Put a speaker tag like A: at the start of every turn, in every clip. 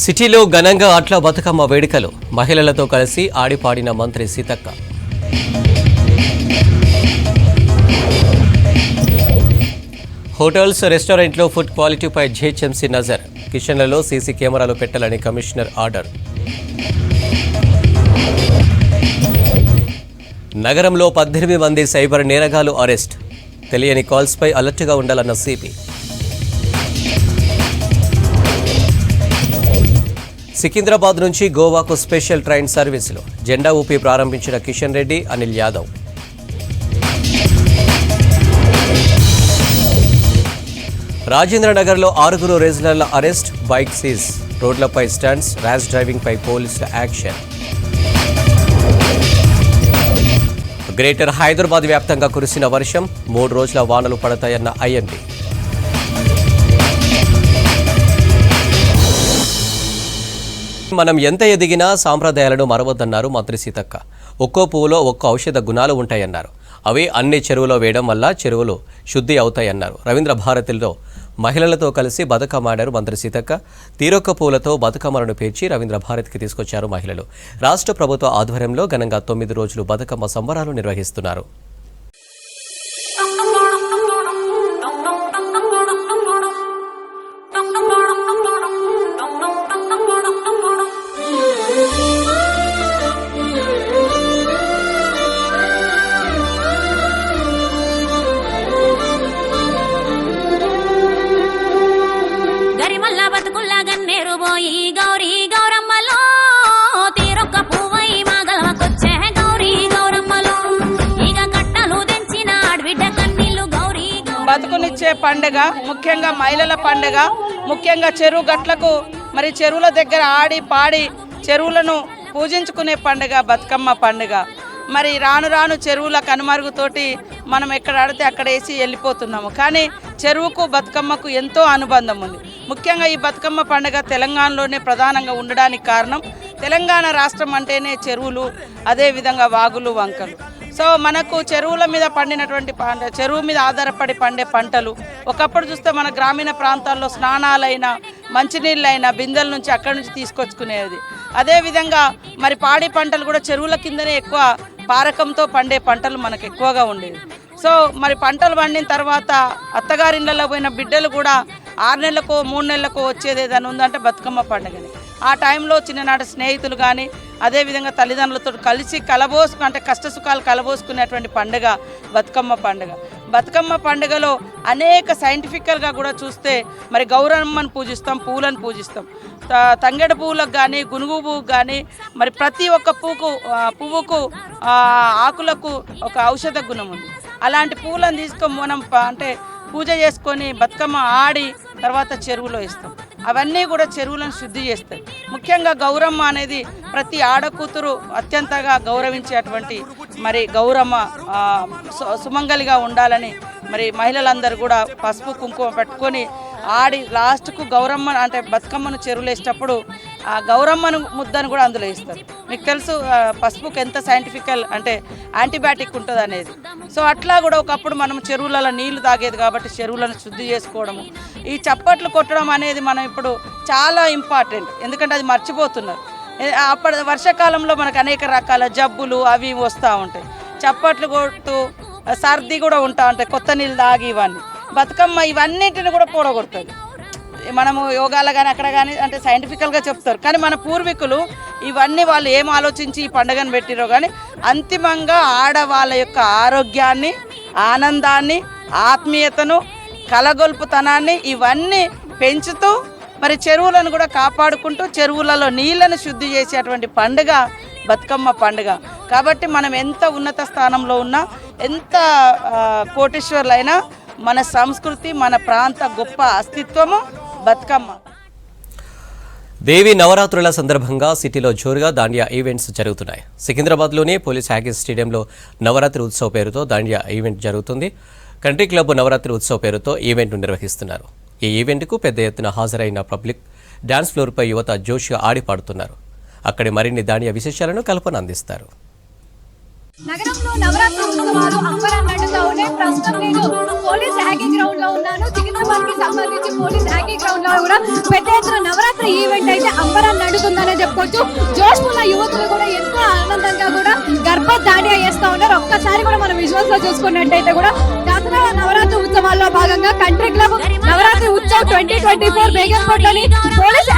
A: సిటీలో ఘనంగా అట్ల బతుకమ్మ వేడుకలు మహిళలతో కలిసి ఆడిపాడిన మంత్రి సీతక్క. హోటల్స్, రెస్టారెంట్లో ఫుడ్ క్వాలిటీపై జిహెచ్ఎంసీ నజర్. కిచెన్లలో సీసీ కెమెరాలు పెట్టాలని కమిషనర్ ఆర్డర్. నగరంలో 18 మంది సైబర్ నేరగాలు అరెస్ట్. తెలియని కాల్స్పై అలర్ట్గా ఉండాలన్న సిపి. సికింద్రాబాద్ నుంచి గోవాకు స్పెషల్ ట్రైన్ సర్వీసులు. జెండా ఊపి ప్రారంభించిన కిషన్ రెడ్డి, అనిల్ యాదవ్. రాజేంద్రనగర్లో 6 రెజ్లర్ల అరెస్ట్, బైక్ సీజ్. రోడ్లపై స్టంట్స్, ర్యాష్ డ్రైవింగ్పై పోలీసుల యాక్షన్. గ్రేటర్ హైదరాబాద్ వ్యాప్తంగా కురిసిన వర్షం, 3 రోజుల వానలు పడతాయన్న ఐఎండీ. మనం ఎంత ఎదిగినా సాంప్రదాయాలను మరవద్దన్నారు మంత్రి సీతక్క. ఒక్కో పువ్వులో ఒక్కో ఔషధ గుణాలు ఉంటాయన్నారు. అవి అన్ని చెరువులో వేయడం వల్ల చెరువులు శుద్ధి అవుతాయన్నారు. రవీంద్ర భారతిలో మహిళలతో కలిసి బతుకమ్మ ఆడారు మంత్రి సీతక్క. తీరొక్క పువ్వులతో బతుకమ్మలను పేర్చి రవీంద్ర భారతికి తీసుకొచ్చారు మహిళలు. రాష్ట్ర ప్రభుత్వ ఆధ్వర్యంలో ఘనంగా 9 రోజులు బతుకమ్మ సంబరాలు నిర్వహిస్తున్నారు.
B: బతుకునిచ్చే పండుగ, ముఖ్యంగా మహిళల పండుగ, ముఖ్యంగా చెరువు గట్లకు మరి చెరువుల దగ్గర ఆడి పాడి చెరువులను పూజించుకునే పండుగ బతుకమ్మ పండుగ. మరి రాను రాను చెరువుల కనుమరుగుతోటి మనం ఎక్కడ ఆడితే అక్కడ వేసి వెళ్ళిపోతున్నాము. కానీ చెరువుకు బతుకమ్మకు ఎంతో అనుబంధం ఉంది. ముఖ్యంగా ఈ బతుకమ్మ పండుగ తెలంగాణలోనే ప్రధానంగా ఉండడానికి కారణం, తెలంగాణ రాష్ట్రం అంటేనే చెరువులు, అదేవిధంగా వాగులు, వంకలు. సో మనకు చెరువుల మీద పండినటువంటి చెరువు మీద ఆధారపడి పండే పంటలు ఒకప్పుడు చూస్తే మన గ్రామీణ ప్రాంతాల్లో స్నానాలైనా మంచినీళ్ళైనా బిందెల నుంచి అక్కడి నుంచి తీసుకొచ్చుకునేది. అదేవిధంగా మరి పాడి పంటలు కూడా చెరువుల కిందనే ఎక్కువ పారకంతో పండే పంటలు మనకు ఎక్కువగా ఉండేవి. సో మరి పంటలు పండిన తర్వాత అత్తగారిండ్లలో పోయిన బిడ్డలు కూడా 6 నెలలకో 3 నెలలకో వచ్చేది ఏదైనా ఉందంటే బతుకమ్మ పండుగని. ఆ టైంలో చిన్ననాటి స్నేహితులు కానీ అదేవిధంగా తల్లిదండ్రులతో కలిసి అంటే కష్టసుఖాలు కలబోసుకునేటువంటి పండుగ బతుకమ్మ పండుగ. బతుకమ్మ పండుగలో అనేక సైంటిఫికల్గా కూడా చూస్తే మరి గౌరమ్మను పూజిస్తాం, పువ్వులను పూజిస్తాం. తంగెడు పువ్వులకు కానీ గునుగు పువ్వుకు కానీ మరి ప్రతి ఒక్క పువ్వుకు ఆకులకు ఒక ఔషధ గుణం ఉంది. అలాంటి పువ్వులను తీసుకొని మనం అంటే పూజ చేసుకొని బతుకమ్మ ఆడి తర్వాత చెరువులో వేస్తాం. అవన్నీ కూడా చెరువులను శుద్ధి చేస్తాయి. ముఖ్యంగా గౌరమ్మ అనేది ప్రతి ఆడకూతురు అత్యంతగా గౌరవించేటువంటి మరి గౌరమ్మ సుమంగలిగా ఉండాలని మరి మహిళలందరూ కూడా పసుపు కుంకుమ పెట్టుకొని ఆడి లాస్ట్కు గౌరమ్మ అంటే బతుకమ్మను చెరువులు వేసేటప్పుడు ఆ గౌరమ్మను ముద్దను కూడా అందులో వేస్తారు. మీకు తెలుసు పసుపుకు ఎంత సైంటిఫికల్ అంటే యాంటీబయాటిక్ ఉంటుంది అనేది. సో అట్లా కూడా ఒకప్పుడు మనం చెరువులలో నీళ్లు తాగేది కాబట్టి చెరువులను శుద్ధి చేసుకోవడము, ఈ చప్పట్లు కొట్టడం అనేది మనం ఇప్పుడు చాలా ఇంపార్టెంట్. ఎందుకంటే అది మర్చిపోతున్నారు. అప్పటి వర్షాకాలంలో మనకు అనేక రకాల జబ్బులు అవి వస్తూ ఉంటాయి. చప్పట్లు కొడుతూ సర్ది కూడా ఉంటా ఉంటాయి, కొత్త నీళ్ళు తాగి ఇవన్నీ. బతుకమ్మ ఇవన్నిటిని కూడా పూడగొడుతుంది. మనము యోగాలు కానీ అక్కడ కానీ అంటే సైంటిఫికల్గా చెప్తారు. కానీ మన పూర్వీకులు ఇవన్నీ వాళ్ళు ఏం ఆలోచించి ఈ పండుగను పెట్టిరో కానీ అంతిమంగా ఆడవాళ్ళ యొక్క ఆరోగ్యాన్ని, ఆనందాన్ని, ఆత్మీయతను, కలగొల్పుతనాన్ని ఇవన్నీ పెంచుతూ మరి చెరువులను కూడా కాపాడుకుంటూ చెరువులలో నీళ్లను శుద్ధి చేసేటువంటి పండుగ బతుకమ్మ పండుగ. కాబట్టి మనం ఎంత ఉన్నత స్థానంలో ఉన్నా, ఎంత కోటీశ్వర్లైనా మన సంస్కృతి, మన ప్రాంత గొప్ప అస్తిత్వము బతుకమ్మ.
A: దేవి నవరాత్రుల సందర్భంగా సిటీలో జోరుగా దాండియా ఈవెంట్స్ జరుగుతున్నాయి. సికింద్రాబాద్లోని పోలీస్ హ్యాకీస్ స్టేడియంలో నవరాత్రి ఉత్సవ్ పేరుతో దాండియా ఈవెంట్ జరుగుతుంది. కంట్రీ క్లబ్ నవరాత్రి ఉత్సవ్ పేరుతో ఈవెంట్ను నిర్వహిస్తున్నారు. ఈ ఈవెంట్కు పెద్ద ఎత్తున హాజరైన పబ్లిక్ డాన్స్ ఫ్లోర్పై యువత జోష్గా ఆడిపాడుతున్నారు. అక్కడి మరిన్ని దాండియా విశేషాలను కల్పన అందిస్తారు.
C: నగరంలో నవరాత్రి ఉత్సవాలు అంబరన్నట్టుగా ఉన్నాయి. ప్రస్తుతం నేను పోలీస్ హ్యాకింగ్ గ్రౌండ్ లో ఉన్నాను. సికింద్రాబాద్ కి సంబంధించి పోలీస్ హ్యాకింగ్ గ్రౌండ్ లో కూడా పెద్ద ఎత్తున నవరాత్రి ఈవెంట్ అయితే అని చెప్పుకోవచ్చు. జోష్ఫుల్ యువకులు కూడా ఎంతో ఆనందంగా కూడా గర్భ దాండియా చేస్తా ఉన్నారు. ఒక్కసారి కూడా మనం విజువల్స్ లో చూసుకున్నట్టయితే కూడా దసరా నవరాత్రి ఉత్సవాల్లో భాగంగా కంట్రీ క్లబ్ నవరాత్రి ఉత్సవ్ 2024 బేగంపేటలోని పోలీస్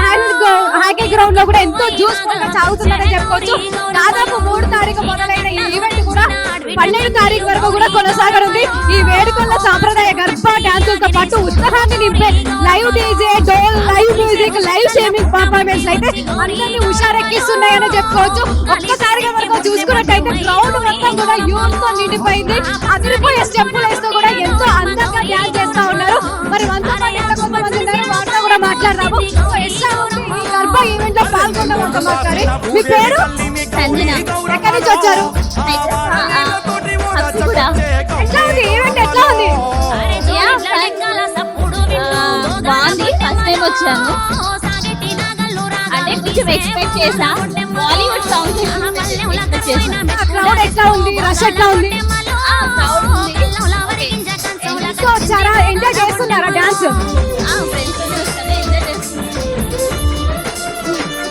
C: హాకీ గ్రౌండ్ లో కూడా ఎంతో జోష్ఫుల్ గా సాగుతుందని చెప్పుకోవచ్చు. దాదాపు 3 తారీఖు మొదలైన ఈ ఈవెంట్ కూడా 12 తారీఖు వరకు కూడా కొనసాగనుంది. ఈ వేడుకల్లో సాంప్రదాయ గర్భ డాన్సులతో పాటు ఉత్సాహాన్ని నింపే లైవ్ డీజే, డోల్, లైవ్ మ్యూజిక్, లైవ్ షేమింగ్ పర్ఫార్మెన్స్ అయితే అందరినీ హుషారెక్కిస్తున్నాయని చెప్పుకోవచ్చు. ఒక్కసారిగా మనకు చూసుకున్నట్టయితే గ్రౌండ్ మొత్తం కూడా యూత్ తో నిండిపోయింది. అదిరిపోయే స్టెప్పులు వేస్తూ కూడా ఎంతో అందంగా డాన్స్ చేస్తా ఉన్నారు. మరి మనతో పాటు ఇంకా కొంతమంది ఉన్నారు, వారితో కూడా మాట్లాడదాము. ఎట్లా ఉంది ఈ గర్భ ఈవెంట్ లో పాల్గొన్నాం ఒక మాట్లాడి. మీ పేరు?
D: సంజన.
C: ఎక్కడి నుంచి వచ్చారు?
D: కూడా
C: ఎట్లా ఉంది ఈవెంట్? ఎట్లా ఉంది?
D: బాగుంది. ఫస్ట్ టైం వచ్చాను అంటే కొంచెం ఎక్స్పెక్ట్ చేసా. బాలీవుడ్ సాంగ్స్ ఎక్స్పెక్ట్ చేసా.
C: క్రౌడ్ ఎట్లా ఉంది? రష్ ఎట్లా ఉంది? సో వచ్చారా? ఎంజాయ్ చేస్తున్నారా డాన్స్?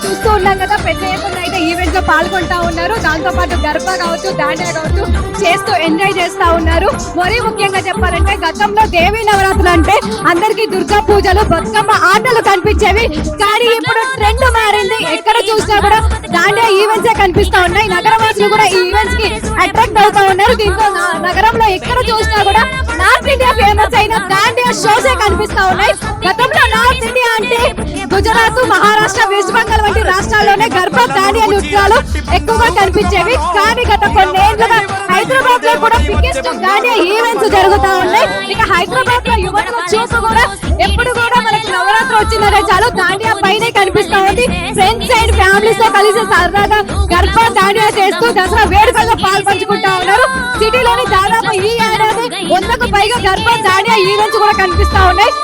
C: చూస్తూ ఉన్నాం కదా, పెద్ద ఎత్తున అయితే ఈవెంట్ లో పాల్గొంటా ఉన్నారు. దాంతో పాటు గర్భ కావచ్చు, దాండియా కావచ్చు చేస్తూ ఎంజాయ్ చేస్తా ఉన్నారు. మరీ ముఖ్యంగా చెప్పాలంటే గతంలో దేవీ నవరాత్రులు అంటే అందరికి దుర్గా పూజలు, బతుకమ్మ ఆటలు కనిపించేవి. కానీ ఇప్పుడు ట్రెండ్ మారింది. ఎక్కడ చూసినా కూడా దాండియా ఈవెంట్స్ కనిపిస్తా ఉన్నాయి. నగరవాసులు కూడా ఈ ఈవెంట్స్ కి అట్రాక్ట్ అవుతా ఉన్నారు. దీంతో నగరంలో ఎక్కడ చూసినా కూడా నార్త్ ఇండియా ఫేమస్ అయిన దాండియా షోసే కనిపిస్తా ఉన్నాయి. గతంలో నార్త్ ఇండియా అంటే గుజరాత్, మహారాష్ట్ర, వెస్ట్ బెంగాల్ వంటి రాష్ట్రాల్లోనే గర్భ దాండియా నృత్యాలు ఎక్కువగా కనిపించేవి. కానీ గత కొన్నేళ్లుగా హైదరాబాద్ లో కూడా బిగ్గెస్ట్ దాండియా ఈవెంట్స్ జరుగుతా ఉన్నాయి. ఇక హైదరాబాద్ లో యువతుల చూపు కూడా ఎప్పుడు కూడా మనకి నవరాత్రి వచ్చిందనే చాలు దాండియా పైనే కనిపిస్తా ఉంది. ఫ్రెండ్స్ అండ్ ఫ్యామిలీస్ తో కలిసి సరదాగా గర్భ దాండియా చేస్తూ దసరా వేడుకల్లో పాల్పంచుకుంటా ఉన్నారు. సిటీలోని దాదాపు ఈ ఏడాది 100కు పైగా గర్భ దాండియా ఈవెంట్స్ కూడా కనిపిస్తా ఉన్నాయి.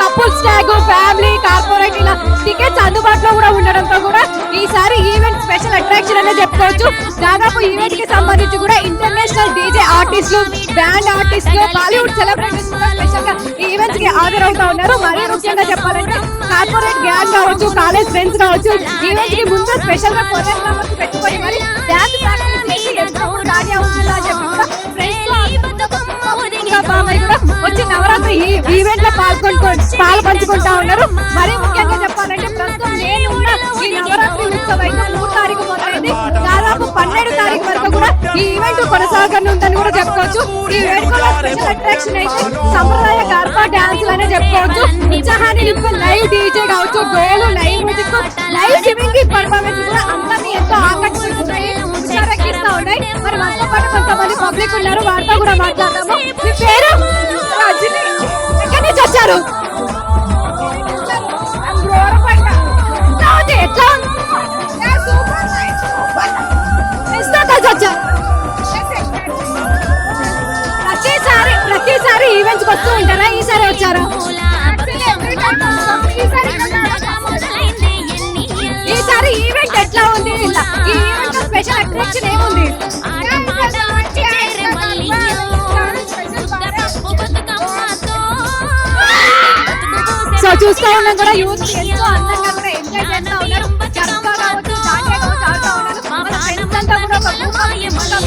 C: కపుల్స్ ట్యాగ్, ఫ్యామిలీ, కార్పొరేట్ ఇలా టికెట్స్ అందుబాటులో కూడా ఉండడంతో కూడా ఈసారి ఈవెంట్ స్పెషల్ అట్రాక్షన్ అనే చెప్పుకోవచ్చు. దాదాపు ఈవెంట్ కి సంబంధించి కూడా ఇంటర్నేషనల్ డీజే ఆర్టిస్టులు, బ్యాండ్ ఆర్టిస్టులు, బాలీవుడ్ సెలబ్రిటీస్ కూడా స్పెషల్ గా ఈవెంట్స్ కి హాజరవుతా ఉన్నారు. మరీ ముఖ్యంగా చెప్పాలంటే కార్పొరేట్ గ్యాంగ్ కావచ్చు, కాలేజ్ ఫ్రెండ్స్ కావచ్చు ఈవెంట్ కి ముందు స్పెషల్ గా కొరియోగ్రాఫర్స్ పెట్టుకొని మరి డాన్స్ ప్రాక్టీస్ చేసి ఎప్పుడు దాండియా అవుతుందా అని చెప్పి కూడా ఫ్రెండ్స్ వచ్చి నవరాత్రి ఈ ఈవెంట్ లో పాల్పంచుకుంటా ఉన్నారు. మరీ ముఖ్యంగా చెప్పాలంటే ప్రస్తుతం నేనున్న ఈ నవరాత్రి ఉత్సవం అయితే 3 తారీఖు మొదలైంది. దాదాపు 12 తారీఖు వరకు కూడా ఈ ఈవెంట్ కొనసాగనుందని కూడా చెప్పుకోవచ్చు. ఈ వేడుకలో స్పెషల్ అట్రాక్షన్ అయితే సంప్రదాయ గర్భ డాన్స్ అనే చెప్పుకోవచ్చు. ఉత్సాహాన్ని నింపే లైవ్ డీజే కావచ్చు, డోలు, live music, live streaming performance కూడా అందరినీ ఎంతో ఆకర్షిస్తున్నాయి, హుషారెక్కిస్తా ఉన్నాయి. మరి మనతో పాటు కొంతమంది పబ్లిక్ ఉన్నారు, వారితో కూడా మాట్లాడదాము. మీ పేరు? రజని. ఎక్కడి నుంచి వచ్చారు? ఎట్లా ఉంది? ప్రతిసారి ఈవెంట్స్ వస్తూ ఉంటారా? ఈసారి వచ్చారా? ఈసారి ఈవెంట్ ఎట్లా ఉంది? ఈ ఈవెంట్ స్పెషల్ అట్రాక్షన్ ఏముంది? సో చూస్తూ ఉన్నాం కూడా యూత్ ఎంతో అందంగా కూడా ఎంజాయ్ చేస్తా ఉన్నారు. గర్భ కావచ్చు, దాండియా కావచ్చు ఆడుతూ ఉన్నారు. మన ఫ్రెండ్స్ అంతా కూడా మామయ్య కూడా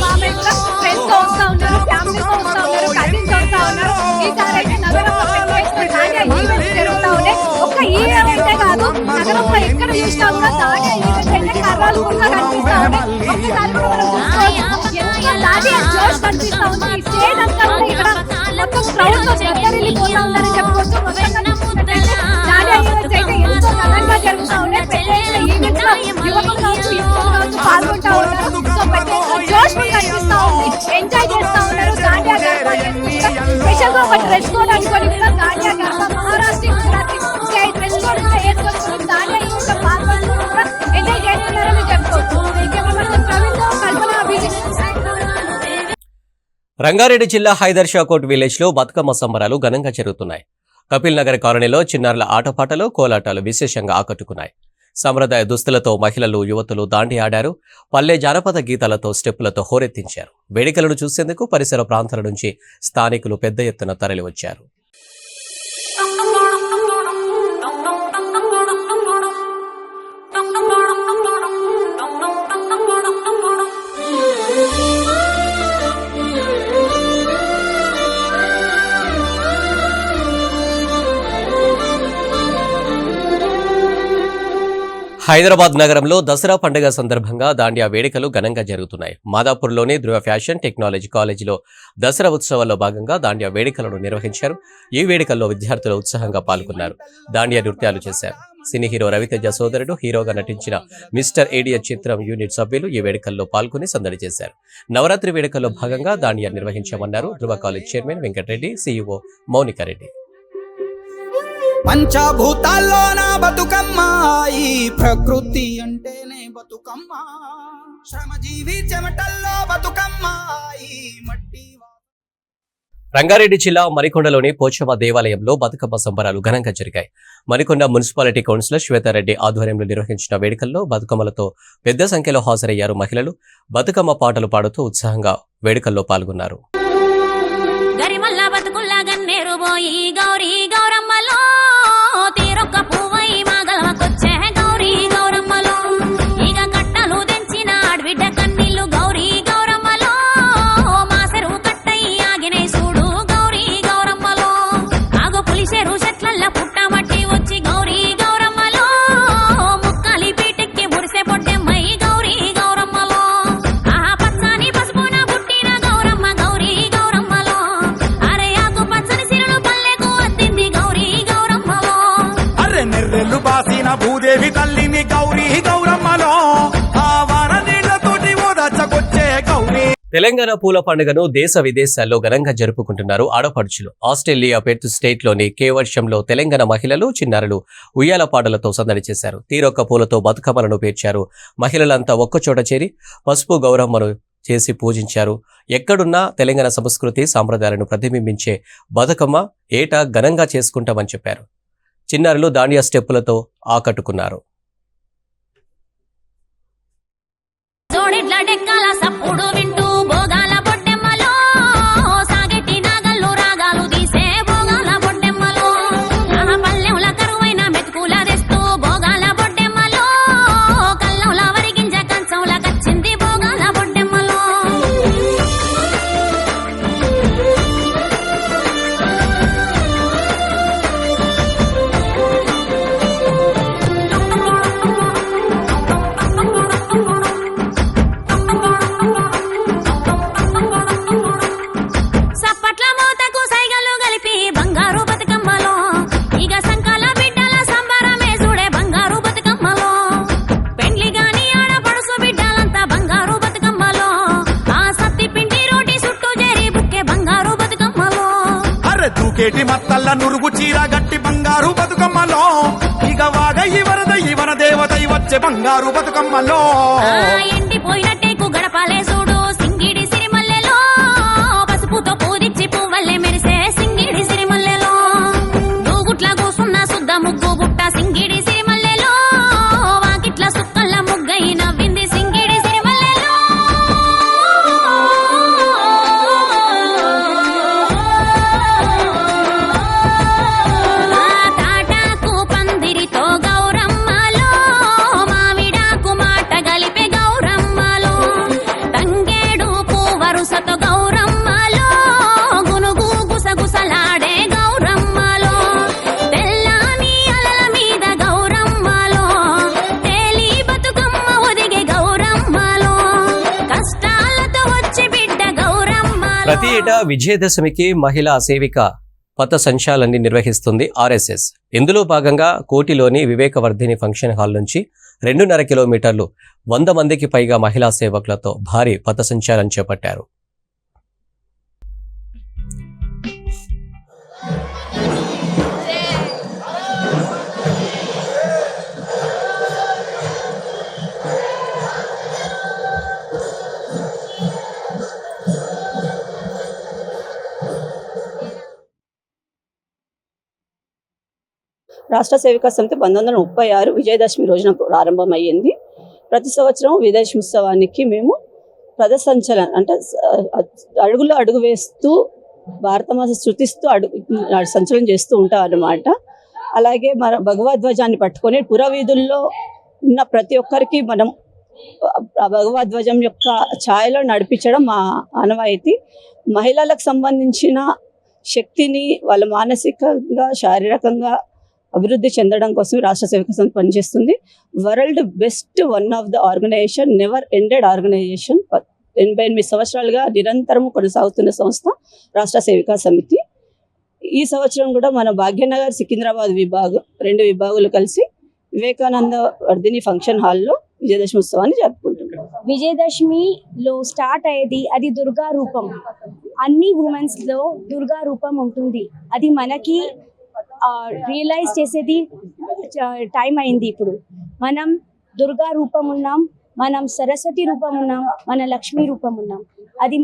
C: ఫ్రెండ్స్ తో వస్తా ఉన్నారు, ఫ్యామిలీతో వస్తా ఉన్నారు, కజిన్స్ వస్తా ఉన్నారు. ఈసారి అయితే నగరంలో దాండియా ఈవెంట్స్ జరుగుతా ఉన్నాయి. ఒక్క ఈ ఈవెంటే కాదు, నగరంలో ఎక్కడ చూసినా కూడా దాండియా ఈవెంట్స్ అయితే కర్రాలు కూడా కనిపిస్తా ఉన్నాయి. ఒక్కసారి కూడా మనం చూసుకోవచ్చు ఎంత దాండియా జోష్ కనిపిస్తా ఉంది. ఈ స్టేజ్ అంతా కూడా ఇక్కడ మొత్తం క్రౌడ్ తో దద్దరిల్లిపోతా ఉందని చెప్పుకోవచ్చు. దాండియా ఈవెంట్స్ అయితే ఎంతో ఘనంగా జరుగుతా ఉన్నాయి. పెద్ద ఈవెంట్స్ లో యువకులు కావచ్చు, యువకులు కావచ్చు పాల్గొంటా ఉన్నారు. సో పెద్ద జోష్ కనిపిస్తా ఉంది, ఎంజాయ్ చేస్తా ఉన్నారు. దాండియా స్పెషల్ గా ఒక డ్రెస్ కోడ్ అనుకొని కూడా దాండియా గర్భ Maharashtra, Gujarati style dress code కూడా వేసుకొని దాండియా ఈవెంట్ లో పాల్గొని కూడా ఎంజాయ్ చేస్తున్నారని చెప్పుకోవచ్చు.
A: రంగారెడ్డి జిల్లా హైదర్ షాకోట్ విలేజ్ లో బతుకమ్మ సంబరాలు ఘనంగా జరుగుతున్నాయి. కపిల్ నగర్ కాలనీలో చిన్నారుల ఆటపాటలు, కోలాటాలు విశేషంగా ఆకట్టుకున్నాయి. సంప్రదాయ దుస్తులతో మహిళలు, యువతులు దాండి ఆడారు. పల్లె జానపద గీతాలతో స్టెప్పులతో హోరెత్తించారు. వేడుకలను చూసేందుకు పరిసర ప్రాంతాల నుంచి స్థానికులు పెద్ద ఎత్తున తరలివచ్చారు.
E: Thank you.
A: హైదరాబాద్ నగరంలో దసరా పండుగ సందర్భంగా దాండియా వేడుకలు ఘనంగా జరుగుతున్నాయి. మాదాపూర్లోని ధృవ ఫ్యాషన్ టెక్నాలజీ కాలేజీలో దసరా ఉత్సవాల్లో భాగంగా దాండియా వేడుకలను నిర్వహించారు. ఈ వేడుకల్లో విద్యార్థులు ఉత్సాహంగా పాల్గొన్నారు. దాండియా నృత్యాలు చేశారు. సినీ హీరో రవితేజ సోదరుడు హీరోగా నటించిన మిస్టర్ ఏడియట్ చిత్రం యూనిట్ సభ్యులు ఈ వేడుకల్లో పాల్గొని సందడి చేశారు. నవరాత్రి వేడుకల్లో భాగంగా దాండియా నిర్వహించామన్నారు Dhruva college chairman Venkatareddy, CEO Mounikareddy.
E: పంచభూతాల్లోన బతుకమ్మ ఈ ప్రకృతి అంటేనే బతుకమ్మ, శ్రమజీవి చెమటల్లో బతుకమ్మ ఈ మట్టి.
A: రంగారెడ్డి జిల్లా మరికొండలోని పోచమ్మ దేవాలయంలో బతుకమ్మ సంబరాలు ఘనంగా జరిగాయి. మరికొండ మున్సిపాలిటీ కౌన్సిలర్ శ్వేతారెడ్డి ఆధ్వర్యంలో నిర్వహించిన వేడుకల్లో బతుకమ్మలతో పెద్ద సంఖ్యలో హాజరయ్యారు మహిళలు. బతుకమ్మ పాటలు పాడుతూ ఉత్సాహంగా వేడుకల్లో పాల్గొన్నారు.
E: భూదేవి తల్లిని గౌరీ గౌరమ్మలో ఆవార నీళ్లతోటి ఓదచ్చకొచ్చే గౌరీ.
A: తెలంగాణ పూల పండుగను దేశ విదేశాల్లో ఘనంగా జరుపుకుంటున్నారు ఆడపడుచులు. ఆస్ట్రేలియా పెర్త్ స్టేట్లోని కేవర్షంలో తెలంగాణ మహిళలు, చిన్నారులు ఉయ్యాల పాటలతో సందడి చేశారు. తీరొక్క పూలతో బతుకమ్మలను పేర్చారు. మహిళలంతా ఒక్కచోట చేరి పసుపు గౌరమ్మను చేసి పూజించారు. ఎక్కడున్నా తెలంగాణ సంస్కృతి సాంప్రదాయాలను ప్రతిబింబించే బతుకమ్మ ఏటా ఘనంగా చేసుకుంటామని చెప్పారు. చిన్నారులు దాండియా స్టెప్పులతో ఆకట్టుకున్నారు.
E: కేటి మత్తల్ల నురుగు చీర గట్టి బంగారు బతుకమ్మలో, ఇక వాగ ఇవరద ఇవన దేవత వచ్చే బంగారు బతుకమ్మలో.
F: ఎండిపోయినట్టేకు గడపాలే చూడు సింగిడి సిరిమల్లెలో, పసుపుతో పూదిచ్చి పువ్వల్లే మెరిసే సింగిడి సిరిమల్లెలో, దూగుట్ల కూసున్న సుద్ద ముగ్గు బుట్ట సింగిడి సిరిమల్లెలో, వాకిట్ల సుక్కల్ల ముగ్గై నవ్వింది సింగిడి సిరిమల్లెలో.
A: ప్రతి ఏటా విజయదశమికి మహిళా సేవిక పథ సంచాలన్ని నిర్వహిస్తుంది ఆర్ఎస్ఎస్. ఇందులో భాగంగా కోటిలోని వివేకవర్ధిని ఫంక్షన్ హాల్ నుంచి 2.5 కిలోమీటర్లు 100 మందికి పైగా మహిళా సేవకులతో భారీ పథ సంచాలనం చేపట్టారు.
G: రాష్ట్ర సేవికా సమితి 1936 విజయదశమి రోజున ప్రారంభమయ్యింది. ప్రతి సంవత్సరం విజయదశమి ఉత్సవానికి మేము పథసంచలనం అంటే అడుగులో అడుగు వేస్తూ భారతమాత శృతిస్తూ సంచలనం చేస్తూ ఉంటాం అన్నమాట. అలాగే మన భగవద్ధ్వజాన్ని పట్టుకొని పురవీధుల్లో ఉన్న ప్రతి ఒక్కరికి మనం భగవద్ధ్వజం యొక్క ఛాయలో నడిపించడం మా ఆనవాయితీ. మహిళలకు సంబంధించిన శక్తిని వాళ్ళ మానసికంగా శారీరకంగా అభివృద్ధి చెందడం కోసం రాష్ట్ర సేవక సంఘ్ పనిచేస్తుంది. World best one of the organization, never ended organization. 88 సంవత్సరాలుగా నిరంతరం కొనసాగుతున్న సంస్థ రాష్ట్ర సేవికా సమితి. ఈ సంవత్సరం కూడా మన భాగ్యనగర్ సికింద్రాబాద్ విభాగం 2 విభాగాలు కలిసి వివేకానంద వర్ధిని ఫంక్షన్ హాల్లో విజయదశమి ఉత్సవాన్ని జరుపుకుంటున్నాం.
H: విజయదశమిలో స్టార్ట్ అయ్యేది అది దుర్గా రూపం. అన్ని ఉమెన్స్ లో దుర్గా రూపం ఉంటుంది. అది మనకి రియలైజ్ చేసేది టైం అయింది. ఇప్పుడు మనం దుర్గా రూపం ఉన్నాం, మనం సరస్వతి రూపం ఉన్నాం, మన లక్ష్మీ రూపం ఉన్నాం. అది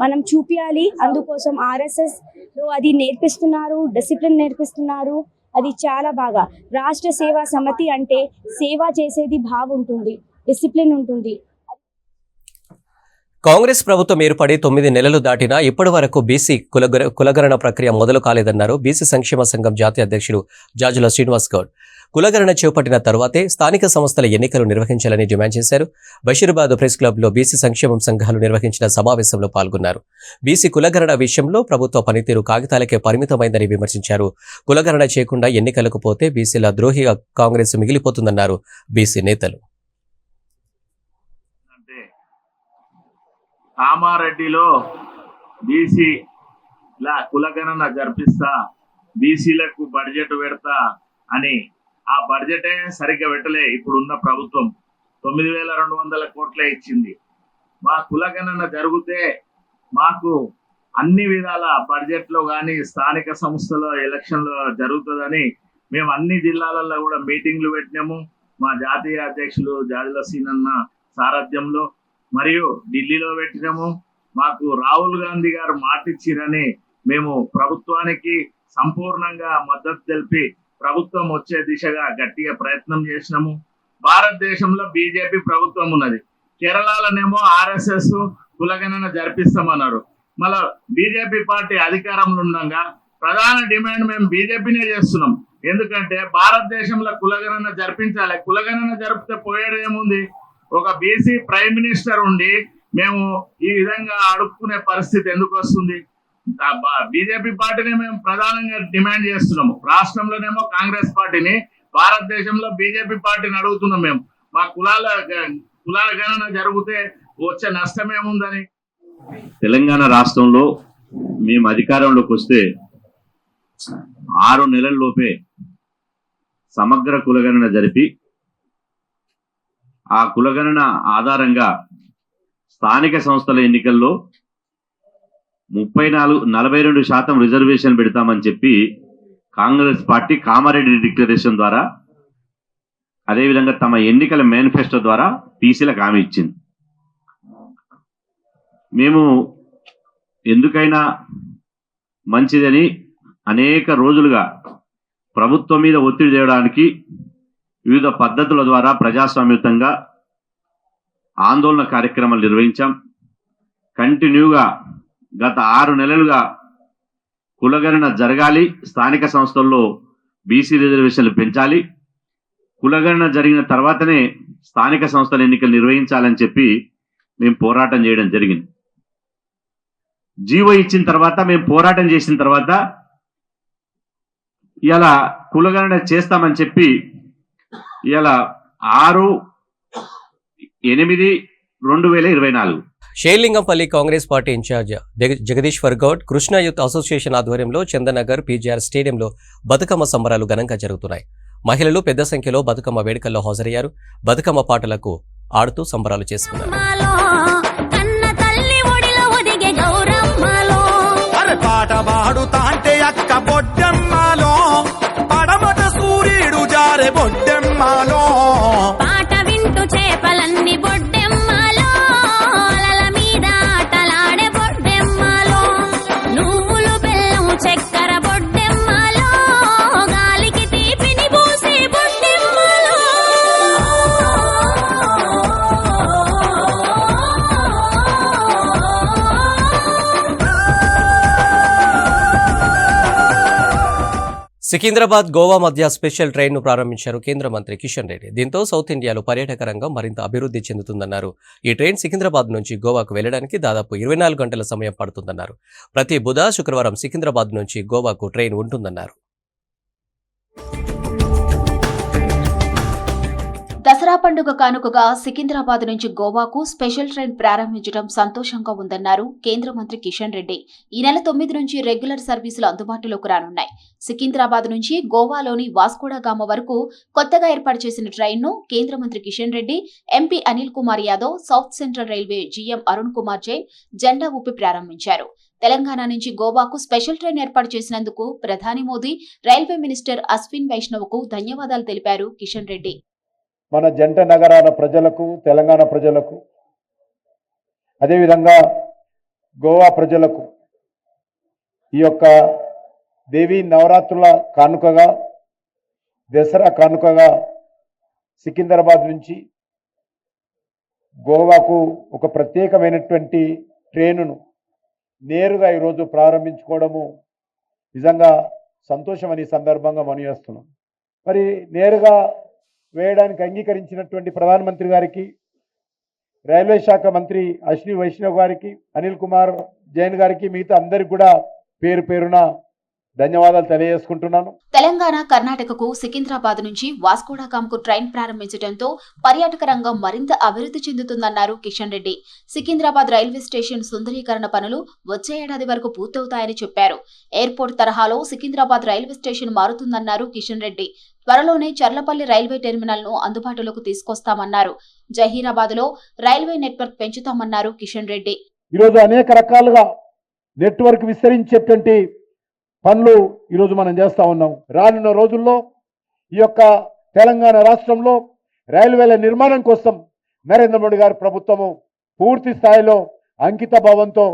H: మనం చూపించాలి. అందుకోసం RSS లో అది నేర్పిస్తున్నారు, డిసిప్లిన్ నేర్పిస్తున్నారు. అది చాలా బాగా. రాష్ట్ర సేవా సమితి అంటే సేవ చేసేది బాగుంటుంది, డిసిప్లిన్ ఉంటుంది.
A: కాంగ్రెస్ ప్రభుత్వం ఏర్పడి 9 నెలలు దాటినా ఇప్పటి వరకు బీసీ కులగణన ప్రక్రియ మొదలు కాలేదన్నారు బీసీ సంక్షేమ సంఘం జాతీయ అధ్యక్షుడు జాజుల శ్రీనివాస్ గౌడ్. కులగణన చేపట్టిన తర్వాతే స్థానిక సంస్థల ఎన్నికలు నిర్వహించాలని డిమాండ్ చేశారు. బషీరాబాద్ ప్రెస్ క్లబ్లో బీసీ సంక్షేమ సంఘాలు నిర్వహించిన సమావేశంలో పాల్గొన్నారు. బీసీ కులగణన విషయంలో ప్రభుత్వ పనితీరు కాగితాలకే పరిమితమైందని విమర్శించారు. కులగణన చేయకుండా ఎన్నికలకు పోతే బీసీల ద్రోహిగా కాంగ్రెస్ మిగిలిపోతుందన్నారు బీసీ నేతలు.
I: కామారెడ్డిలో బీసీల కులగణన జరిపిస్తా, బీసీలకు బడ్జెట్ పెడతా అని ఆ బడ్జెటే సరిగ్గా పెట్టలే. ఇప్పుడున్న ప్రభుత్వం 9,200 కోట్లే ఇచ్చింది. మా కులగణన జరిగితే మాకు అన్ని విధాల బడ్జెట్లో కానీ స్థానిక సంస్థల ఎలక్షన్లో జరుగుతుందని మేము అన్ని జిల్లాలలో కూడా మీటింగ్లు పెట్టినాము. మా జాతీయ అధ్యక్షులు జాజుల సీనన్న సారథ్యంలో మరియు ఢిల్లీలో పెట్టినాము. మాకు రాహుల్ గాంధీ గారు మాటిచ్చిరని మేము ప్రభుత్వానికి సంపూర్ణంగా మద్దతు తెలిపి ప్రభుత్వం వచ్చే దిశగా గట్టిగా ప్రయత్నం చేసినాము. భారతదేశంలో బీజేపీ ప్రభుత్వం ఉన్నది. కేరళలోనేమో RSS కులగణన జరిపిస్తామన్నారు. మళ్ళా బీజేపీ పార్టీ అధికారంలో ఉండగా ప్రధాన డిమాండ్ మేము బీజేపీనే చేస్తున్నాం. ఎందుకంటే భారతదేశంలో కులగణన జరిపించాలి. కులగణన జరిపితే పోయేది ఏముంది? ఒక బీసీ ప్రైమ్ మినిస్టర్ ఉండి మేము ఈ విధంగా అడుక్కునే పరిస్థితి ఎందుకు వస్తుంది? బీజేపీ పార్టీని మేము ప్రధానంగా డిమాండ్ చేస్తున్నాము. రాష్ట్రంలోనేమో కాంగ్రెస్ పార్టీని, భారతదేశంలో బీజేపీ పార్టీని అడుగుతున్నాం. మేము మా కులాల గణన జరిగితే వచ్చే నష్టం ఏముందని.
J: తెలంగాణ రాష్ట్రంలో మేము అధికారంలోకి వస్తే 6 నెలల లోపే సమగ్ర కులగణన జరిపి ఆ కులగణన ఆధారంగా స్థానిక సంస్థల ఎన్నికల్లో 42% రిజర్వేషన్ పెడతామని చెప్పి కాంగ్రెస్ పార్టీ కామారెడ్డి డిక్లరేషన్ ద్వారా, అదేవిధంగా తమ ఎన్నికల మేనిఫెస్టో ద్వారా బీసీలకు హామీ ఇచ్చింది. మేము ఎందుకైనా మంచిదని అనేక రోజులుగా ప్రభుత్వం మీద ఒత్తిడి చేయడానికి వివిధ పద్ధతుల ద్వారా ప్రజాస్వామ్యయుతంగా ఆందోళన కార్యక్రమాలు నిర్వహించాం. కంటిన్యూగా గత 6 నెలలుగా కులగణన జరగాలి, స్థానిక సంస్థల్లో బీసీ రిజర్వేషన్లు పెంచాలి, కులగణన జరిగిన తర్వాతనే స్థానిక సంస్థల ఎన్నికలు నిర్వహించాలని చెప్పి మేము పోరాటం చేయడం జరిగింది. జీవో ఇచ్చిన తర్వాత మేము పోరాటం చేసిన తర్వాత ఇలా కులగణన చేస్తామని చెప్పి ఇలా 6/8/2024
A: Serilingampally Congress party incharge Jagadishwar Goud Krishna youth association ఆధ్వర్యంలో చందనగర్ PGR స్టేడియంలో బతుకమ్మ సంబరాలు ఘనంగా జరుగుతున్నాయి. మహిళలు పెద్ద సంఖ్యలో బతుకమ్మ వేడుకల్లో హాజరయ్యారు. బతుకమ్మ పాటలకు ఆడుతూ సంబరాలు చేసుకున్నారు.
E: పాట పాడుతాంటే అక్క బొడ్డెమ్మలో పడమట సూర్యుడు జారే బొడ్డెమ్మలో
F: పాట వింటూ చేపలన్నీ బొడ్డెమ్మలో అలల మీద ఆటలాడే బొడ్డెమ్మలో నువ్వులు బెల్లం చక్కెర బొడ్డెమ్మలో గాలికి తీపిని పూసే బొడ్డెమ్మలో
A: సికింద్రాబాద్ గోవా మధ్య స్పెషల్ ట్రైన్ను ప్రారంభించారు కేంద్ర మంత్రి కిషన్ రెడ్డి. దీంతో సౌత్ ఇండియాలో పర్యాటక రంగం మరింత అభివృద్ధి చెందుతుందన్నారు. ఈ ట్రైన్ సికింద్రాబాద్ నుంచి గోవాకు వెళ్లడానికి దాదాపు 24 గంటల సమయం పడుతుందన్నారు. ప్రతి బుధ, శుక్రవారం సికింద్రాబాద్ నుంచి గోవాకు ట్రైన్ ఉంటుందన్నారు.
K: దసరా పండుగ కానుకగా సికింద్రాబాద్ నుంచి గోవాకు స్పెషల్ ట్రైన్ ప్రారంభించడం సంతోషంగా ఉందన్నారు కేంద్ర మంత్రి కిషన్ రెడ్డి. ఈ నెల 9 నుంచి రెగ్యులర్ సర్వీసులు అందుబాటులోకి రానున్నాయి. సికింద్రాబాద్ నుంచి గోవాలోని వాస్కోడగామ వరకు కొత్తగా ఏర్పాటు చేసిన ట్రైన్ను కేంద్ర మంత్రి Kishan Reddy, MP Anil Kumar Yadav, south central railway GM Arun Kumar Jain జెండా ఊపి ప్రారంభించారు. తెలంగాణ నుంచి గోవాకు స్పెషల్ ట్రైన్ ఏర్పాటు చేసినందుకు ప్రధాని మోదీ, రైల్వే మినిస్టర్ అశ్విన్ వైష్ణవ్కు ధన్యవాదాలు తెలిపారు కిషన్ రెడ్డి.
L: మన జంట నగరాల ప్రజలకు, తెలంగాణ ప్రజలకు, అదేవిధంగా గోవా ప్రజలకు ఈ యొక్క దేవీ నవరాత్రుల కానుకగా, దసరా కానుకగా సికింద్రాబాద్ నుంచి గోవాకు ఒక ప్రత్యేకమైనటువంటి ట్రైనును నేరుగా ఈరోజు ప్రారంభించుకోవడము నిజంగా సంతోషమని సందర్భంగా మనవిస్తున్నాం. మరి నేరుగా వేయడానికి అంగీకరించినటువంటి ప్రధానమంత్రి గారికి, రైల్వే శాఖ మంత్రి అశ్విని వైష్ణవ్ గారికి, అనిల్ కుమార్ జైన్ గారికి, మిగతా అందరికి కూడా పేరు పేరున ధన్యవాదాలు తెలియజేసుకుంటున్నాను.
K: తెలంగాణ, కర్ణాటకకు సికింద్రాబాద్ నుంచి వాస్కోడగామకు ట్రైన్ ప్రారంభించడంతో పర్యాటక రంగం మరింత అభివృద్ధి చెందుతుందన్నారు కిషన్ రెడ్డి. సికింద్రాబాద్ రైల్వే స్టేషన్ సుందరీకరణ పనులు వచ్చే ఏడాది వరకు పూర్తవుతాయని చెప్పారు. ఎయిర్పోర్ట్ తరహాలో సికింద్రాబాద్ రైల్వే స్టేషన్ మారుతుందన్నారు కిషన్ రెడ్డి. త్వరలోనే చర్లపల్లి రైల్వే టెర్మినల్ ను అందుబాటులోకి తీసుకొస్తామన్నారు. జహీరాబాద్ లో రైల్వే నెట్వర్క్ పెంచుతామన్నారు కిషన్ రెడ్డి.
L: ఈరోజు అనేక రకాలుగా నెట్వర్క్ విస్తరించేటువంటి పనులు ఈరోజు మనం చేస్తా ఉన్నాం. రానున్న రోజుల్లో ఈ యొక్క తెలంగాణ రాష్ట్రంలో రైల్వేల నిర్మాణం కోసం నరేంద్ర మోడీ గారి ప్రభుత్వము పూర్తి స్థాయిలో అంకిత భావంతో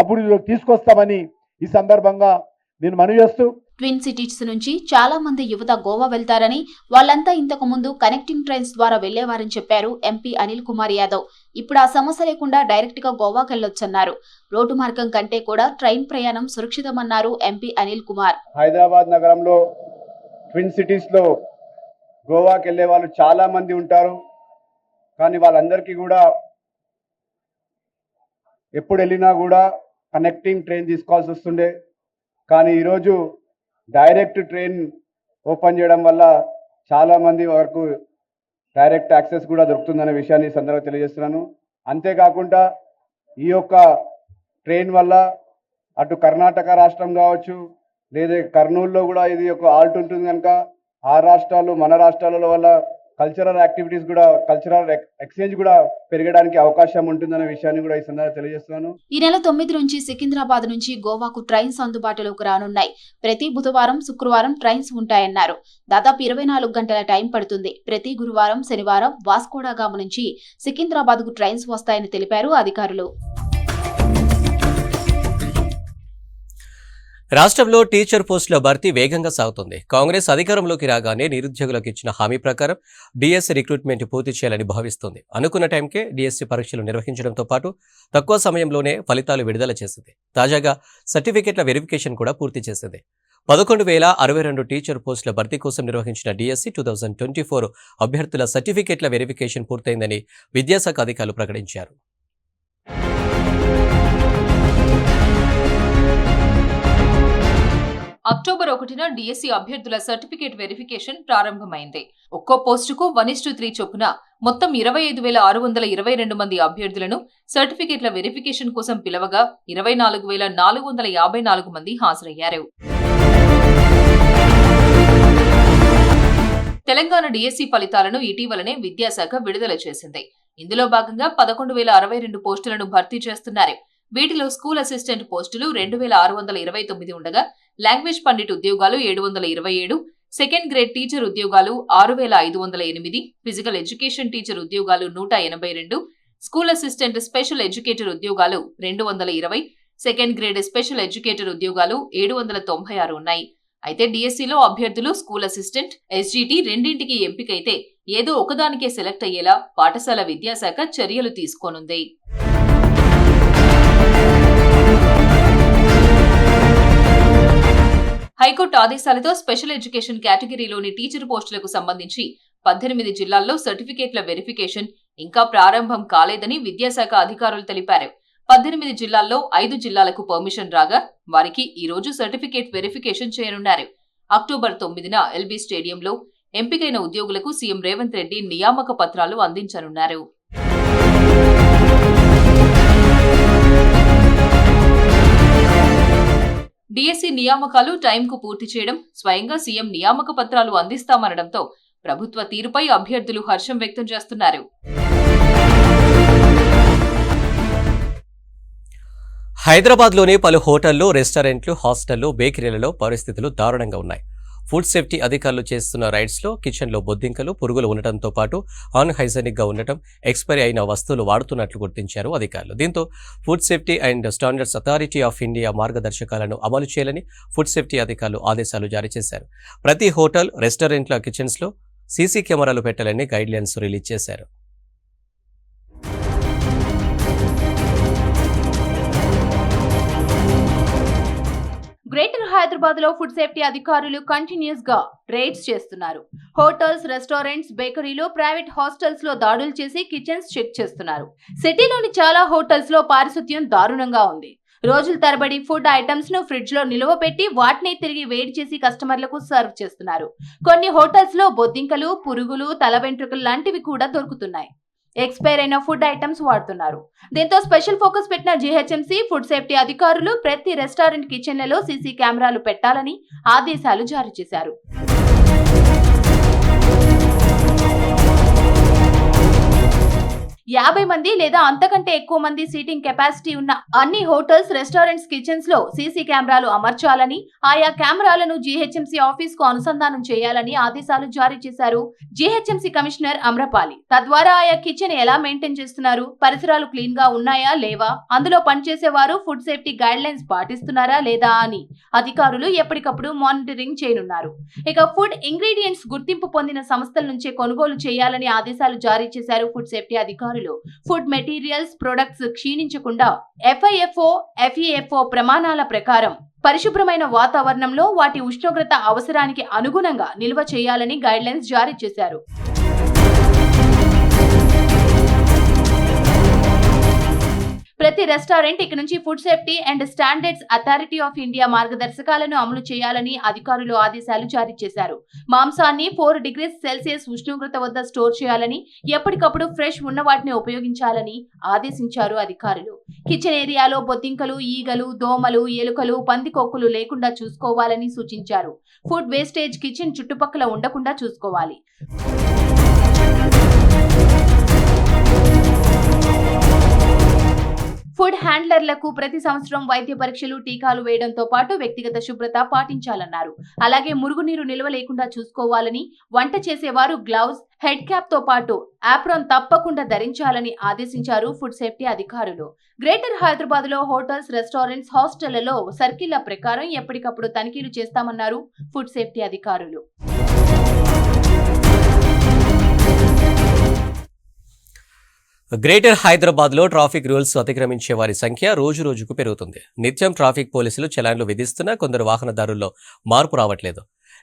L: అభివృద్ధిలోకి తీసుకొస్తామని ఈ సందర్భంగా నేను మనవి చేస్తూ,
K: ట్విన్ సిటీస్ నుంచి చాలా మంది యువత గోవా వెళ్తారని, వాళ్ళంతా ఇంతకు ముందు కనెక్టింగ్ ట్రైన్స్ ద్వారా వెళ్లేవారని చెప్పారు ఎంపీ అనిల్ కుమార్ యాదవ్. ఇప్పుడు ఆ సమస్య లేకుండా డైరెక్ట్ గా గోవాకి వెళ్లొచ్చన్నారు. రోడ్డు మార్గం కంటే కూడా ట్రైన్ ప్రయాణం సురక్షితమన్నారు ఎంపీ అనిల్ కుమార్.
L: హైదరాబాద్ నగరంలో ట్విన్ సిటీస్ లో గోవాకి వెళ్లే వాళ్ళు చాలా మంది ఉంటారు. కానీ వాళ్ళందరికీ కూడా ఎప్పుడు వెళ్ళినా కూడా కనెక్టింగ్ ట్రైన్ తీసుకోవాల్సి వస్తుండే. కానీ ఈరోజు డైరెక్ట్ ట్రైన్ ఓపెన్ చేయడం వల్ల చాలా మంది వరకు డైరెక్ట్ యాక్సెస్ కూడా దొరుకుతుందనే విషయాన్ని సందర్భంగా తెలియజేస్తున్నాను. అంతేకాకుండా ఈ యొక్క ట్రైన్ వల్ల అటు కర్ణాటక రాష్ట్రం కావచ్చు, లేదా కర్నూలులో కూడా ఇది ఒక ఆల్ట్ ఉంటుంది కనుక ఆ రాష్ట్రాలు, మన రాష్ట్రాలలో వల్ల కల్చరల్ యాక్టివిటీస్ కూడా, కల్చరల్ ఎక్స్చేంజ్ కూడా పెరగడానికి అవకాశం ఉంటుందనే విషయాన్ని కూడా ఈ సందర్భంగా తెలియజేస్తున్నాను.
K: ఈ నెల 9 నుంచి సికింద్రాబాద్ నుంచి గోవాకు ట్రైన్స్ అందుబాటులోకి రానున్నాయి. ప్రతి బుధవారం, శుక్రవారం ట్రైన్స్ ఉంటాయన్నారు. దాదాపు 24 గంటల టైం పడుతుంది. ప్రతి గురువారం, శనివారం వాస్కోడగామ నుంచి సికింద్రాబాద్ కు ట్రైన్స్ వస్తాయని తెలిపారు అధికారులు.
A: రాష్ట్రంలో టీచర్ పోస్టుల భర్తీ వేగంగా సాగుతుంది. కాంగ్రెస్ అధికారంలోకి రాగానే నిరుద్యోగులకు ఇచ్చిన హామీ ప్రకారం డిఎస్సి రిక్రూట్మెంట్ పూర్తి చేయాలని భావిస్తుంది. అనుకున్న టైంకే డిఎస్సి పరీక్షలు నిర్వహించడంతో పాటు తక్కువ సమయంలోనే ఫలితాలు విడుదల చేసింది. తాజాగా సర్టిఫికెట్ల వెరిఫికేషన్ కూడా పూర్తి చేసింది. 11,062 టీచర్ పోస్టుల భర్తీ కోసం నిర్వహించిన డిఎస్సి 2024 అభ్యర్థుల సర్టిఫికెట్ల వెరిఫికేషన్ పూర్తయిందని విద్యాశాఖ అధికారులు ప్రకటించారు.
M: అక్టోబర్ 1న డిఎస్సి అభ్యర్థుల సర్టిఫికేట్ వెరిఫికేషన్ ప్రారంభమైంది. ఒక్కో పోస్టుకు 1:3 చొప్పున మొత్తం 25,622 మంది అభ్యర్థులను సర్టిఫికేట్ల వెరిఫికేషన్ కోసం పిలవగా 24,454 మంది హాజరయ్యారు. తెలంగాణ డిఎస్సి ఫలితాలను ఇటీవలనే విద్యాశాఖ విడుదల చేసింది. ఇందులో భాగంగా 11,062 పోస్టులను భర్తీ చేస్తున్నారు. వీటిలో స్కూల్ అసిస్టెంట్ పోస్టులు 2,629 ఉండగా, లాంగ్వేజ్ పండిట్ ఉద్యోగాలు 727, సెకండ్ గ్రేడ్ టీచర్ ఉద్యోగాలు 6,508, ఫిజికల్ ఎడ్యుకేషన్ టీచర్ ఉద్యోగాలు 182, స్కూల్ అసిస్టెంట్ స్పెషల్ ఎడ్యుకేటర్ ఉద్యోగాలు 220, సెకండ్ గ్రేడ్ స్పెషల్ ఎడ్యుకేటర్ ఉద్యోగాలు 796 ఉన్నాయి. అయితే డిఎస్సిలో అభ్యర్థులు స్కూల్ అసిస్టెంట్, ఎస్జిటి రెండింటికి ఎంపికైతే ఏదో ఒకదానికే సెలెక్ట్ అయ్యేలా పాఠశాల విద్యాశాఖ చర్యలు తీసుకోనుంది. హైకోర్టు ఆదేశాలతో స్పెషల్ ఎడ్యుకేషన్ కేటగిరీలోని టీచర్ పోస్టులకు సంబంధించి 18 జిల్లాల్లో సర్టిఫికేట్ల వెరిఫికేషన్ ఇంకా ప్రారంభం కాలేదని విద్యాశాఖ అధికారులు తెలిపారు. 18 జిల్లాల్లో 5 జిల్లాలకు పర్మిషన్ రాగా వారికి ఈ రోజు సర్టిఫికేట్ వెరిఫికేషన్ చేయనున్నారు. అక్టోబర్ 9న ఎల్బీ స్టేడియంలో ఎంపికైన ఉద్యోగులకు సీఎం రేవంత్ రెడ్డి నియామక పత్రాలు అందించనున్నారు. డిఎస్సి నియామకాలు టైంకు పూర్తి చేయడం, స్వయంగా సీఎం నియామక పత్రాలు అందిస్తామనడంతో ప్రభుత్వ తీరుపై అభ్యర్థులు హర్షం వ్యక్తం చేస్తున్నారు.
A: హైదరాబాద్లోని పలు హోటళ్లు, రెస్టారెంట్లు, హాస్టళ్లు, బేకరీలలో పరిస్థితులు దారుణంగా ఉన్నాయి. ఫుడ్ సేఫ్టీ అధికారులు చేస్తున్న రైడ్స్లో కిచెన్లో బొద్దింకలు, పురుగులు ఉండటంతో పాటు అన్హైజెనిక్గా ఉండటం, ఎక్స్పైరీ అయిన వస్తువులు వాడుతున్నట్లు గుర్తించారు అధికారులు. దీంతో food safety and standards authority of India మార్గదర్శకాలను అమలు చేయాలని ఫుడ్ సేఫ్టీ అధికారులు ఆదేశాలు జారీ చేశారు. ప్రతి హోటల్, రెస్టారెంట్ల కిచెన్స్లో సీసీ కెమెరాలు పెట్టాలని గైడ్లైన్స్ రిలీజ్ చేశారు.
K: గ్రేటర్ హైదరాబాద్ లో ఫుడ్ సేఫ్టీ అధికారులు కంటిన్యూస్ గా రైడ్స్ చేస్తున్నారు. హోటల్స్, రెస్టారెంట్స్, బేకరీలు, ప్రైవేట్ హాస్టల్స్ లో దాడులు చేసి కిచెన్స్ చెక్ చేస్తున్నారు. సిటీలోని చాలా హోటల్స్ లో పారిశుధ్యం దారుణంగా ఉంది. రోజుల తరబడి ఫుడ్ ఐటమ్స్ ను ఫ్రిడ్జ్ లో నిలువ పెట్టి వాటిని తిరిగి వేడి చేసి కస్టమర్లకు సర్వ్ చేస్తున్నారు. కొన్ని హోటల్స్ లో బొద్దింకలు, పురుగులు, తల వెంట్రుకలు లాంటివి కూడా దొరుకుతున్నాయి. ఎక్స్పైర్ అయిన ఫుడ్ ఐటమ్స్ వాడుతున్నారు. దీంతో స్పెషల్ ఫోకస్ పెట్టిన జీహెచ్ఎంసీ ఫుడ్ సేఫ్టీ అధికారులు ప్రతి రెస్టారెంట్ కిచెన్లలో సీసీ కెమెరాలు పెట్టాలని ఆదేశాలు జారీ చేశారు. 50 మంది లేదా అంతకంటే ఎక్కువ మంది సీటింగ్ కెపాసిటీ ఉన్న అన్ని హోటల్స్, రెస్టారెంట్స్ కిచెన్స్ లో సీసీ కెమెరాలు అమర్చాలని, ఆయా కెమెరాలను జీహెచ్ఎంసీ ఆఫీస్ కు అనుసంధానం చేయాలని ఆదేశాలు జారీ చేశారు జీహెచ్ఎంసీ కమిషనర్ అమ్రపాలి. తద్వారా ఆయా కిచెన్ ఎలా మెయింటైన్ చేస్తున్నారు, పరిసరాలు క్లీన్ గా ఉన్నాయా లేవా, అందులో పనిచేసేవారు ఫుడ్ సేఫ్టీ గైడ్ లైన్స్ పాటిస్తున్నారా లేదా అని అధికారులు ఎప్పటికప్పుడు మానిటరింగ్ చేయనున్నారు. ఇక ఫుడ్ ఇంగ్రీడియంట్స్ గుర్తింపు పొందిన సంస్థల నుంచే కొనుగోలు చేయాలని ఆదేశాలు జారీ చేశారు ఫుడ్ సేఫ్టీ అధికారులు. ఫుడ్ మెటీరియల్స్, ప్రొడక్ట్స్ క్షీణించకుండా FIFO, FEFO ప్రమాణాల ప్రకారం పరిశుభ్రమైన వాతావరణంలో వాటి ఉష్ణోగ్రత అవసరానికి అనుగుణంగా నిల్వ చేయాలని గైడ్లైన్స్ జారీ చేశారు. ప్రతి రెస్టారెంట్ ఇక నుంచి food safety and standards authority of India మార్గదర్శకాలను అమలు చేయాలని అధికారులు ఆదేశాలు జారీ చేశారు. మాంసాన్ని 4 degrees Celsius ఉష్ణోగ్రత వద్ద స్టోర్ చేయాలని, ఎప్పటికప్పుడు ఫ్రెష్ ఉన్న వాటిని ఉపయోగించాలని ఆదేశించారు అధికారులు. కిచెన్ ఏరియాలో బొద్దింకలు, ఈగలు, దోమలు, ఎలుకలు, పందికొక్కులు లేకుండా చూసుకోవాలని సూచించారు. ఫుడ్ వేస్టేజ్ కిచెన్ చుట్టుపక్కల ఉండకుండా చూసుకోవాలి. ఫుడ్ హ్యాండ్లర్లకు ప్రతి సంవత్సరం వైద్య పరీక్షలు, టీకాలు వేయడంతో పాటు వ్యక్తిగత శుభ్రత పాటించాలన్నారు. అలాగే మురుగునీరు నిల్వ లేకుండా చూసుకోవాలని, వంట చేసేవారు గ్లౌజ్, హెడ్ క్యాప్ తో పాటు ఆప్రాన్ తప్పకుండా ధరించాలని ఆదేశించారు ఫుడ్ సేఫ్టీ అధికారులు. గ్రేటర్ హైదరాబాద్ లో హోటల్స్, రెస్టారెంట్స్, హాస్టళ్లలో సర్కిళ్ల ప్రకారం ఎప్పటికప్పుడు తనిఖీలు చేస్తామన్నారు ఫుడ్ సేఫ్టీ అధికారులు.
A: గ్రేటర్ హైదరాబాద్లో ట్రాఫిక్ రూల్స్ అతిక్రమించే వారి సంఖ్య రోజు రోజుకు పెరుగుతుంది. నిత్యం ట్రాఫిక్ పోలీసులు చలాన్లు విధిస్తున్నా కొందరు వాహనదారుల్లో మార్పు రావట్లేదు.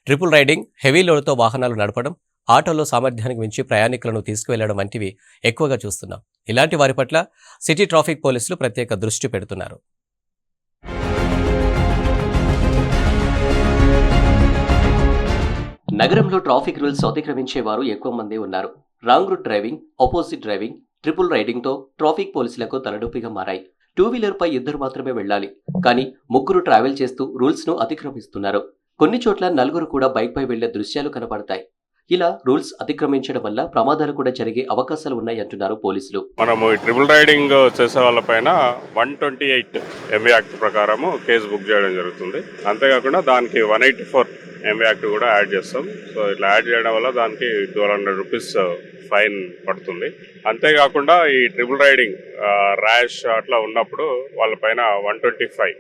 A: ట్రిపుల్ రైడింగ్, హెవీ లోడ్తో వాహనాలు నడపడం, ఆటోల్లో సామర్థ్యానికి మించి ప్రయాణికులను తీసుకువెళ్లడం వంటివి ఎక్కువగా చూస్తున్నాం. ఇలాంటి వారి పట్ల సిటీ ట్రాఫిక్ పోలీసులు ప్రత్యేక దృష్టి పెడుతున్నారు. నగరంలో ట్రాఫిక్ రూల్స్ అతిక్రమించే వారు ఎక్కువ మంది ఉన్నారు. Wrong route driving, opposite driving, triple రైడింగ్తో ట్రాఫిక్ పోలీసులకు తలనొప్పిగా మారాయి. 2-వీలర్పై 2 మాత్రమే వెళ్లాలి, కానీ 3 ట్రావెల్ చేస్తూ రూల్స్ను అతిక్రమిస్తున్నారు. కొన్ని చోట్ల 4 కూడా బైక్పై వెళ్లే దృశ్యాలు కనపడతాయి. ఇలా రూల్స్ అతిక్రమించడం వల్ల ప్రమాదాలు కూడా జరిగే అవకాశాలు ఉన్నాయంటున్నారు పోలీసులు.
N: మనము ట్రిపుల్ రైడింగ్ చేసే వాళ్ళపైన 128 MV యాక్ట్ ప్రకారము కేసు బుక్ చేయడం జరుగుతుంది. అంతేకాకుండా దానికి 184 MV యాక్ట్ కూడా యాడ్ చేస్తాం. సో ఇట్లా యాడ్ చేయడం వల్ల దానికి 1200 రూపీస్ ఫైన్ పడుతుంది. అంతేకాకుండా ఈ ట్రిపుల్ రైడింగ్ ర్యాష్ అట్లా ఉన్నప్పుడు వాళ్ళపైన 125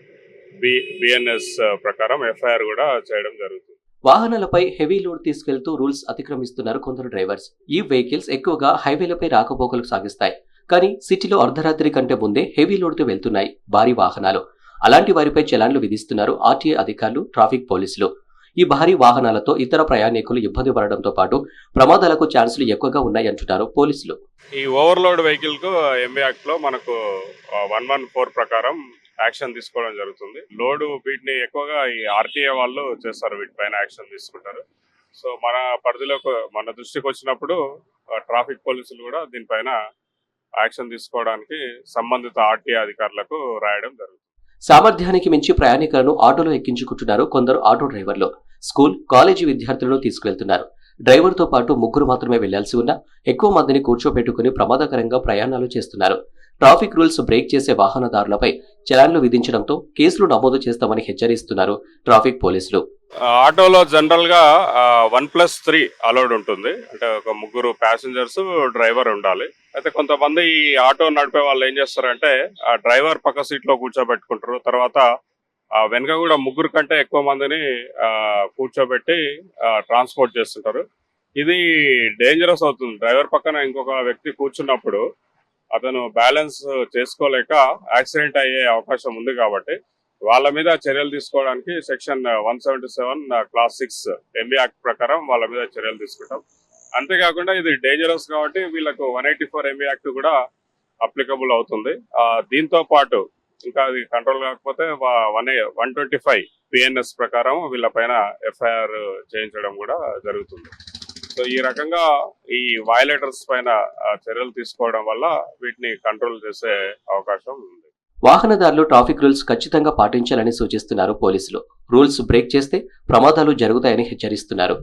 N: BNS ప్రకారం FIR కూడా చేయడం జరుగుతుంది.
A: వాహనాలపై హెవీ లోడ్ తీసుకెళ్తూ రూల్స్ అతిక్రమిస్తున్నారు కొందరు డ్రైవర్స్. ఈ వెహికల్స్ ఎక్కువగా హైవేలపై రాకపోకలు సాగిస్తాయి, కానీ సిటీలో అర్ధరాత్రి కంటే ముందే హెవీ లోడ్తో వెళ్తున్నాయి భారీ వాహనాలు. అలాంటి వారిపై చలాన్లు విధిస్తున్నారు RTA అధికారులు, ట్రాఫిక్ పోలీసులు. ఈ భారీ వాహనాలతో ఇతర ప్రయాణికులు ఇబ్బంది పడడంతో పాటు ప్రమాదాలకు ఛాన్సులు ఎక్కువగా ఉన్నాయంటున్నారు పోలీసులు.
N: ఈ ఓవర్లోడ్ వెహికల్ కు MV యాక్ట్ లో మనకు 114 ప్రకారం యాక్షన్ తీసుకోవడం జరుగుతుంది. లోడ్ వీటిని ఎక్కువగా ఈ RTA వాళ్ళు చేస్తారు, వీటిపైన యాక్షన్ తీసుకుంటారు. సో మన పరిధిలోకి మన దృష్టికి వచ్చినప్పుడు ట్రాఫిక్ పోలీసులు కూడా దీనిపైన యాక్షన్ తీసుకోవడానికి సంబంధిత ఆర్టీఏ అధికారులకు రాయడం జరుగుతుంది.
A: సామర్థ్యానికి మించి ప్రయాణికులను ఆటోలో ఎక్కించుకుంటున్నారు కొందరు ఆటో డ్రైవర్లు. స్కూల్, కాలేజీ విద్యార్థులను తీసుకువెళ్తున్నారు. డ్రైవర్తో పాటు ముగ్గురు మాత్రమే వెళ్లాల్సి ఉన్నా ఎక్కువ మందిని కూర్చోబెట్టుకుని ప్రమాదకరంగా ప్రయాణాలు చేస్తున్నారు. ట్రాఫిక్ రూల్స్ బ్రేక్ చేసే వాహనదారులపై చలాన్లు విధించడంతో కేసులు నమోదు చేస్తామని హెచ్చరిస్తున్నారు ట్రాఫిక్ పోలీసులు.
N: ఆటోలో జనరల్ గా 1+3 అలౌడ్ ఉంటుంది. అంటే ఒక ముగ్గురు ప్యాసింజర్స్, డ్రైవర్ ఉండాలి. అయితే కొంతమంది ఈ ఆటో నడిపే వాళ్ళు ఏం చేస్తారంటే ఆ డ్రైవర్ పక్క సీట్ లో కూర్చోబెట్టుకుంటారు. తర్వాత వెనక కూడా ముగ్గురు కంటే ఎక్కువ మందిని కూర్చోబెట్టి ట్రాన్స్పోర్ట్ చేస్తుంటారు. ఇది డేంజరస్ అవుతుంది. డ్రైవర్ పక్కన ఇంకొక వ్యక్తి కూర్చున్నప్పుడు అతను బ్యాలెన్స్ చేసుకోలేక యాక్సిడెంట్ అయ్యే అవకాశం ఉంది. కాబట్టి వాళ్ళ మీద చర్యలు తీసుకోవడానికి సెక్షన్ 177 క్లాస్ 6 ఎంబీ యాక్ట్ ప్రకారం వాళ్ళ మీద చర్యలు తీసుకుంటాం. అంతేకాకుండా ఇది డేంజరస్ కాబట్టి వీళ్ళకు 184 ఎంబీ యాక్ట్ కూడా అప్లికబుల్ అవుతుంది. దీంతో పాటు ఇంకా అది కంట్రోల్ కాకపోతే 125 పిఎన్ఎస్ ప్రకారం వీళ్ళపైన ఎఫ్ఐఆర్ చేయించడం కూడా జరుగుతుంది. సో ఈ రకంగా ఈ వయలేటర్స్ పైన చర్యలు తీసుకోవడం వల్ల వీటిని కంట్రోల్ చేసే అవకాశం ఉంది.
A: వాహనదారులు ట్రాఫిక్ రూల్స్ ఖచ్చితంగా పాటించాలని సూచిస్తున్నారు పోలీసులు. రూల్స్ బ్రేక్ చేస్తే ప్రమాదాలు జరుగుతాయని హెచ్చరిస్తున్నారు.